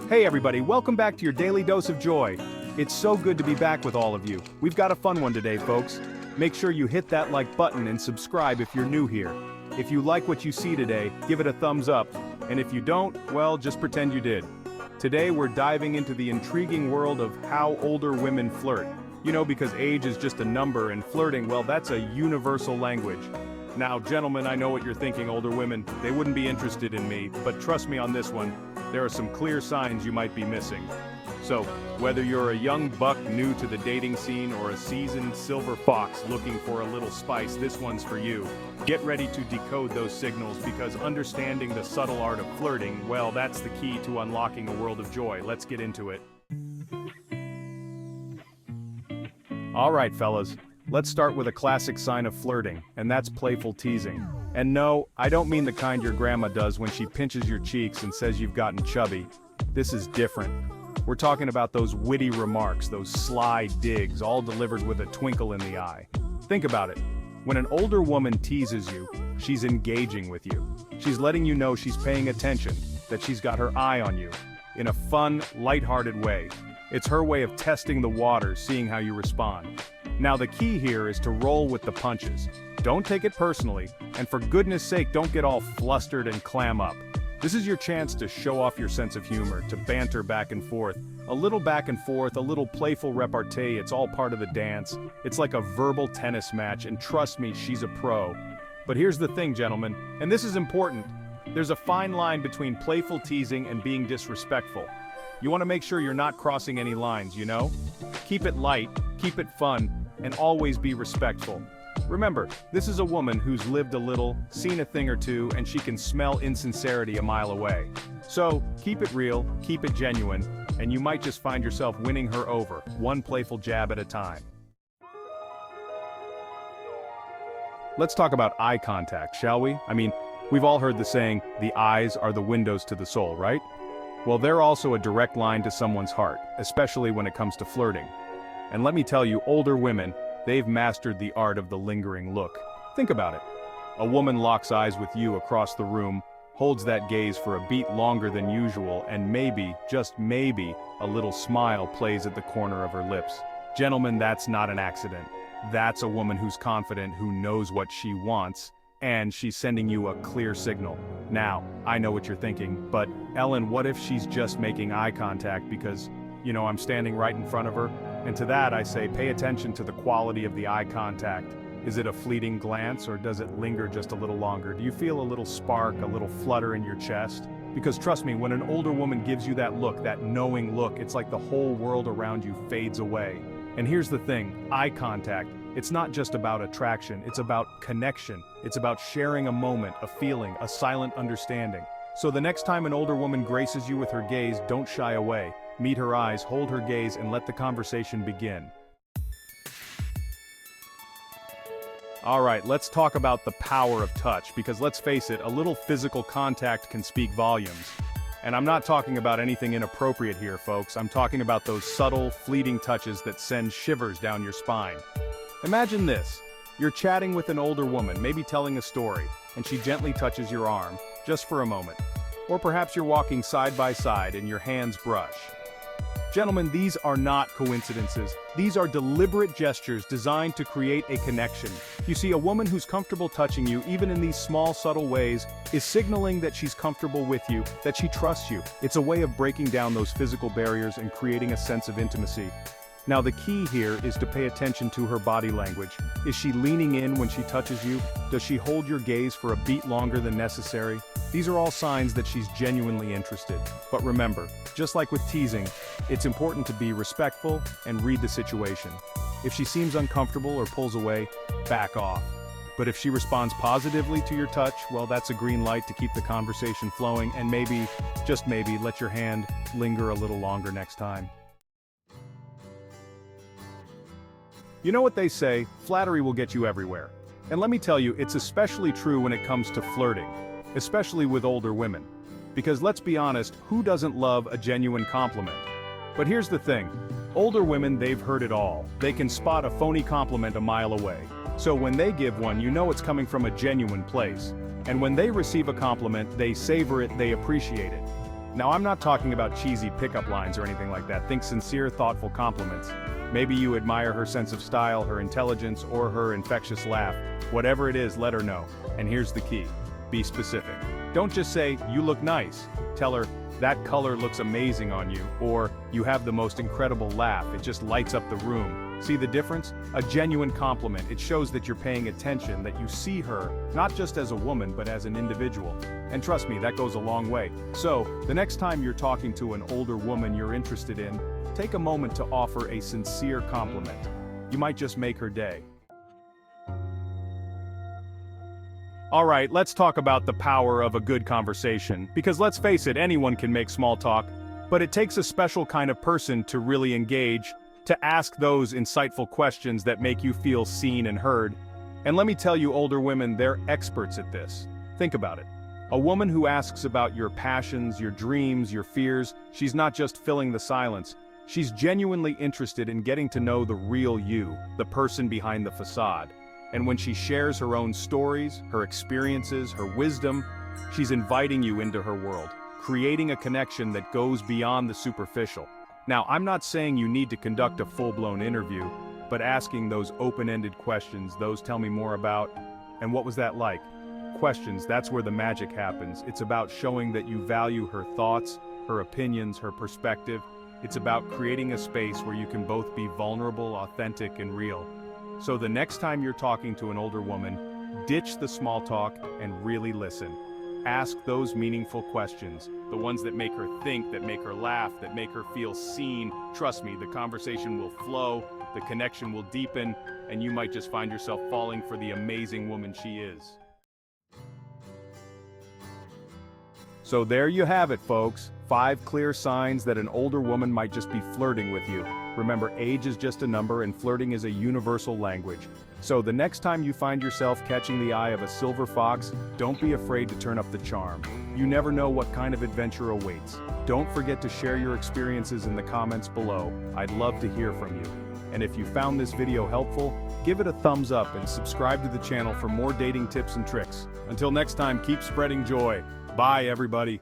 Hey everybody, welcome back to your daily dose of joy. It's so good to be back with all of you. We've got a fun one today, folks. Make sure you hit that like button and subscribe if you're new here. If you like what you see today, give it a thumbs up. And if you don't, well, just pretend you did. Today we're diving into the intriguing world of how older women flirt. You know, because age is just a number and flirting, well, that's a universal language. Now, gentlemen, I know what you're thinking, older women, they wouldn't be interested in me, but trust me on this one, there are some clear signs you might be missing. So, whether you're a young buck new to the dating scene or a seasoned silver fox looking for a little spice, this one's for you. Get ready to decode those signals because understanding the subtle art of flirting, well, that's the key to unlocking a world of joy. Let's get into it. All right, fellas. Let's start with a classic sign of flirting, and that's playful teasing. And no, I don't mean the kind your grandma does when she pinches your cheeks and says you've gotten chubby. This is different. We're talking about those witty remarks, those sly digs, all delivered with a twinkle in the eye. Think about it. When an older woman teases you, she's engaging with you. She's letting you know she's paying attention, that she's got her eye on you, in a fun, lighthearted way. It's her way of testing the waters, seeing how you respond. Now the key here is to roll with the punches. Don't take it personally, and for goodness sake don't get all flustered and clam up. This is your chance to show off your sense of humor, to banter back and forth. A little back and forth, a little playful repartee, it's all part of the dance. It's like a verbal tennis match, and trust me, she's a pro. But here's the thing, gentlemen, and this is important. There's a fine line between playful teasing and being disrespectful. You want to make sure you're not crossing any lines, you know? Keep it light, keep it fun, and always be respectful. Remember, this is a woman who's lived a little, seen a thing or two, and she can smell insincerity a mile away. So, keep it real, keep it genuine, and you might just find yourself winning her over, one playful jab at a time. Let's talk about eye contact, shall we? I mean, we've all heard the saying, the eyes are the windows to the soul, right? Well, they're also a direct line to someone's heart, especially when it comes to flirting. And let me tell you, older women, they've mastered the art of the lingering look. Think about it. A woman locks eyes with you across the room, holds that gaze for a beat longer than usual, and maybe, just maybe, a little smile plays at the corner of her lips. Gentlemen, that's not an accident. That's a woman who's confident, who knows what she wants, and she's sending you a clear signal. Now, I know what you're thinking, but Ellen, what if she's just making eye contact because, you know, I'm standing right in front of her? And to that I say, pay attention to the quality of the eye contact. Is it a fleeting glance or does it linger just a little longer? Do you feel a little spark, a little flutter in your chest? Because trust me, when an older woman gives you that look, that knowing look, it's like the whole world around you fades away. And here's the thing, eye contact, it's not just about attraction, it's about connection. It's about sharing a moment, a feeling, a silent understanding. So the next time an older woman graces you with her gaze, don't shy away. Meet her eyes, hold her gaze, and let the conversation begin. All right, let's talk about the power of touch, because let's face it, a little physical contact can speak volumes. And I'm not talking about anything inappropriate here, folks. I'm talking about those subtle, fleeting touches that send shivers down your spine. Imagine this. You're chatting with an older woman, maybe telling a story, and she gently touches your arm, just for a moment. Or perhaps you're walking side by side and your hands brush. Gentlemen, these are not coincidences. These are deliberate gestures designed to create a connection. You see, a woman who's comfortable touching you, even in these small, subtle ways, is signaling that she's comfortable with you, that she trusts you. It's a way of breaking down those physical barriers and creating a sense of intimacy. Now the key here is to pay attention to her body language. Is she leaning in when she touches you? Does she hold your gaze for a beat longer than necessary? These are all signs that she's genuinely interested. But remember, just like with teasing, it's important to be respectful and read the situation. If she seems uncomfortable or pulls away, back off. But if she responds positively to your touch, well, that's a green light to keep the conversation flowing, and maybe, just maybe, let your hand linger a little longer next time. You know what they say, flattery will get you everywhere. And let me tell you, it's especially true when it comes to flirting, especially with older women. Because let's be honest, who doesn't love a genuine compliment? But here's the thing, older women, they've heard it all. They can spot a phony compliment a mile away. So when they give one, you know it's coming from a genuine place. And when they receive a compliment, they savor it, they appreciate it. Now, I'm not talking about cheesy pickup lines or anything like that. Think sincere, thoughtful compliments. Maybe you admire her sense of style, her intelligence, or her infectious laugh. Whatever it is, let her know. And here's the key. Be specific. Don't just say, "You look nice." Tell her, "That color looks amazing on you," or "You have the most incredible laugh, it just lights up the room." See the difference? A genuine compliment. It shows that you're paying attention, that you see her, not just as a woman, but as an individual. And trust me, that goes a long way. So, the next time you're talking to an older woman you're interested in, take a moment to offer a sincere compliment. You might just make her day. Alright, let's talk about the power of a good conversation, because let's face it, anyone can make small talk, but it takes a special kind of person to really engage, to ask those insightful questions that make you feel seen and heard. And let me tell you, older women, they're experts at this. Think about it. A woman who asks about your passions, your dreams, your fears, she's not just filling the silence. She's genuinely interested in getting to know the real you, the person behind the facade. And when she shares her own stories, her experiences, her wisdom, she's inviting you into her world, creating a connection that goes beyond the superficial. Now, I'm not saying you need to conduct a full-blown interview, but asking those open-ended questions, those "tell me more about," and "what was that like?" questions, that's where the magic happens. It's about showing that you value her thoughts, her opinions, her perspective. It's about creating a space where you can both be vulnerable, authentic, and real. So the next time you're talking to an older woman, ditch the small talk and really listen. Ask those meaningful questions, the ones that make her think, that make her laugh, that make her feel seen. Trust me, the conversation will flow, the connection will deepen, and you might just find yourself falling for the amazing woman she is. So there you have it, folks. 5 clear signs that an older woman might just be flirting with you. Remember, age is just a number and flirting is a universal language. So the next time you find yourself catching the eye of a silver fox, don't be afraid to turn up the charm. You never know what kind of adventure awaits. Don't forget to share your experiences in the comments below. I'd love to hear from you. And if you found this video helpful, give it a thumbs up and subscribe to the channel for more dating tips and tricks. Until next time, keep spreading joy. Bye, everybody.